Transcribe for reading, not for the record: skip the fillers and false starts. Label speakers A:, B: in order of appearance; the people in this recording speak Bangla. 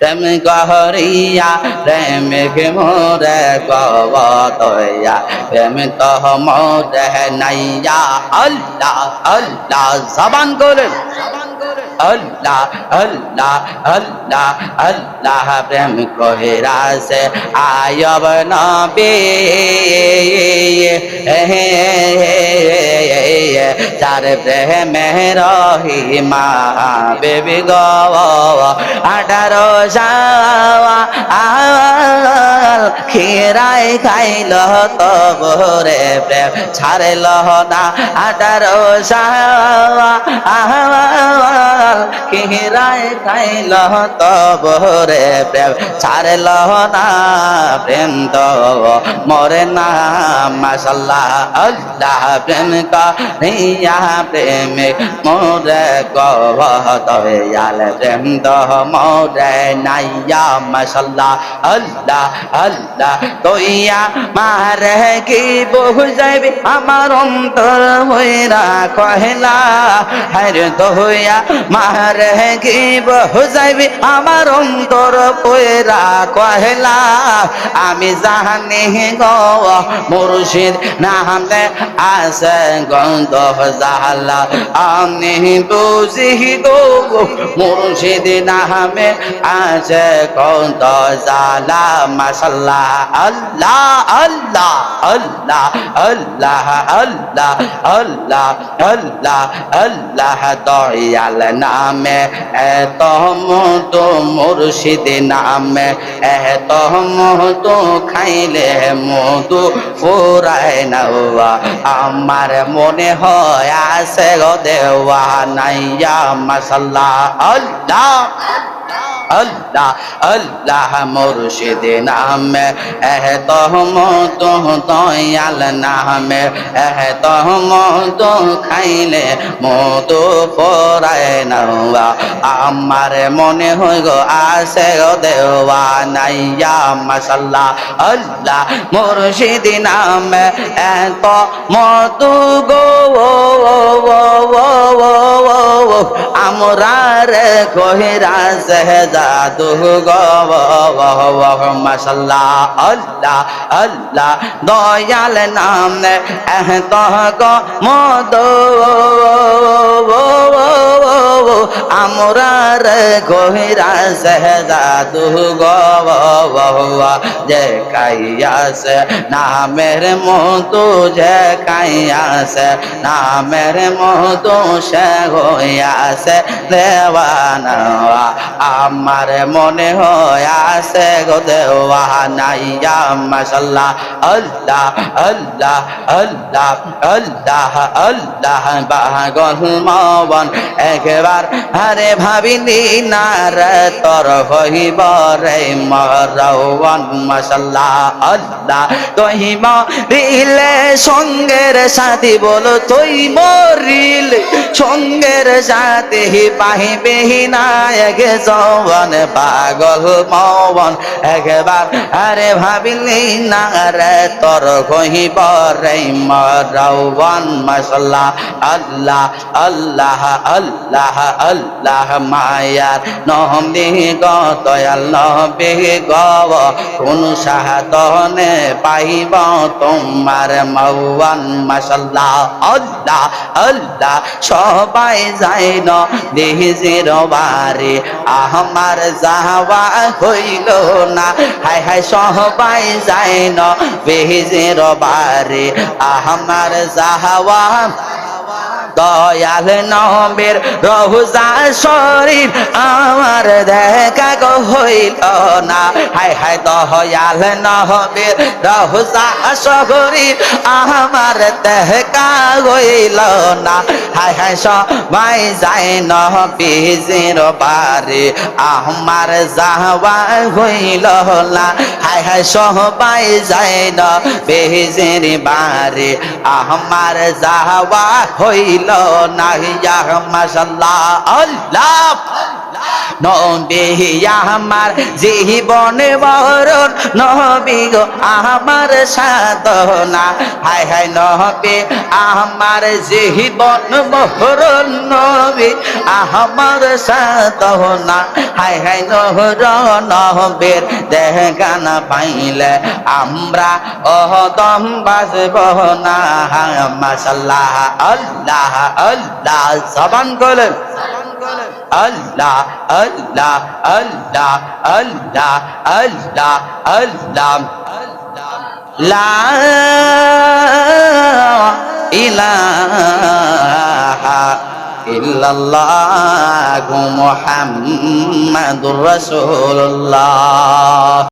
A: প্রেম করিয়া প্রেমিক মোরে গবতয়া প্রেম তো মোরে নাইয়া আল্লাহ আল্লাহ জবান করে আল্লাহ আল্লাহ আল্লাহ আল্লাহ প্রেম কহিরা সে আয়ব নবী যার প্রেমে রহিমা বেবি গো 18 শাওয়াল খিরাই খাইল তবরে প্রেম ছাড়ল না 18 শাওয়াল খিরাই খাইল তবরে প্রেম ছাড়ল না প্রেম তো মরে না মাশাআল্লাহ আল্লাহ প্রেম করিয়া প্রেমিক মোরে গবতয়াল প্রেম তো মোরে নাইয়া মাশাআল্লাহ আল্লাহ আল্লাহ কইয়া মারে কি বহু যাইবে আমার অন্তর হইরা কহিলা হরে দইয়া মারে কি বহু যাইবে আমার অন্তর হইরা কহিলা আমি জানি গো মুর্শিদ নামে আছে গন্ধ জালা আমি বুঝি গো মুর্শিদ নামে আছে গন্ধ জালা মাশাআল্লাহ আল্লাহ আল্লাহ আল্লাহ আল্লাহ আল্লাহ আল্লাহ আল্লাহ আল্লাহ দয়াল নামে এত মতো মুর্শিদ নামে এত মতো খাইলে মধু ফুরায় না আমার মনে হয় আছে গো দেওয়া নাইয়া মাশাআল্লাহ আল্লাহ আল্লাহ আল্লাহ মুর্শিদ নামে এত মতো দয়াল নামে এত মতো খাইলে মধু ফুরায় না আমার মনে হয় গো আছে গো দেওয়া নাইয়া মাশাআল্লাহ আল্লাহ মুর্শিদ নামে এত মতো গো আমরা রে কহিরা জাদু গো মাশাআল্লাহ আল্লাহ আল্লাহ দয়াল নামে এত গো মধু আমরা রে কহিরা জাদু গো যে কাইয়াছে নামের মতো যে কাইয়াছে নামের মতো সে হইয়াছে দেওয়ানা আমার মনে হয় আছে গো দেওয়ানা ইয়া মাশাআল্লাহ আল্লাহ আল্লাহ আল্লাহ আল্লাহ আল্লাহ পাগল মন একবার আরে ভাবিনি না রে তোর হইব রে মরওয়ান মাশাআল্লাহ আল্লাহ তুই মরিলে সঙ্গের সাথী বলো তুই মরিলে সঙ্গের সাথী পাইবে না এক যৌবন পাগল মন একবার আরে ভাবিলি না রে তোর হইব রে মরওয়ান মাশাআল্লাহ আল্লাহ আল্লাহ আল্লাহ আল্লাহ মায়ার নহমি গো দয়াল নবী গো কোন সাধনে পাইব তোমার মওয়ান মাশাআল্লাহ আল্লাহ আল্লাহ সবাই যায় না দেহের বাড়ি আমার যাওয়া হইল না হায় হায় সবাই যায় না দেহের বাড়ি আমার যাওয়া দয়াল নবীর রওজা শরীফ আমার দেখা গো হইল না হায় হায় দয়াল নবীর রওজা শরীফ আমার দেখা হইল না হায় হায় সবাই যায় নবীর বাড়ি আমার যাওয়া হইল না হায় হায় সবাই যায় নবীর বাড়ি আমার যাওয়া হইল না ইয়া মাশাআল্লাহ আল্লাহ নবী আমার জীবনে মরণ, নবী গো আমার সাধনা। হায় হায় নবী আমার জীবন মরণ, নবী আমার সাধনা। হায় হায় নবীর দেখা না পাইলে আমরা অদম বাজব না। মাশাআল্লাহ আল্লাহ আল্লাহ জবান করেন আল্লাহ আল্লাহ আল্লাহ আল্লাহ আল্লাহ আল্লাহ লা ইলাহা ইল্লাল্লাহু মুহাম্মাদুর রাসূলুল্লাহ।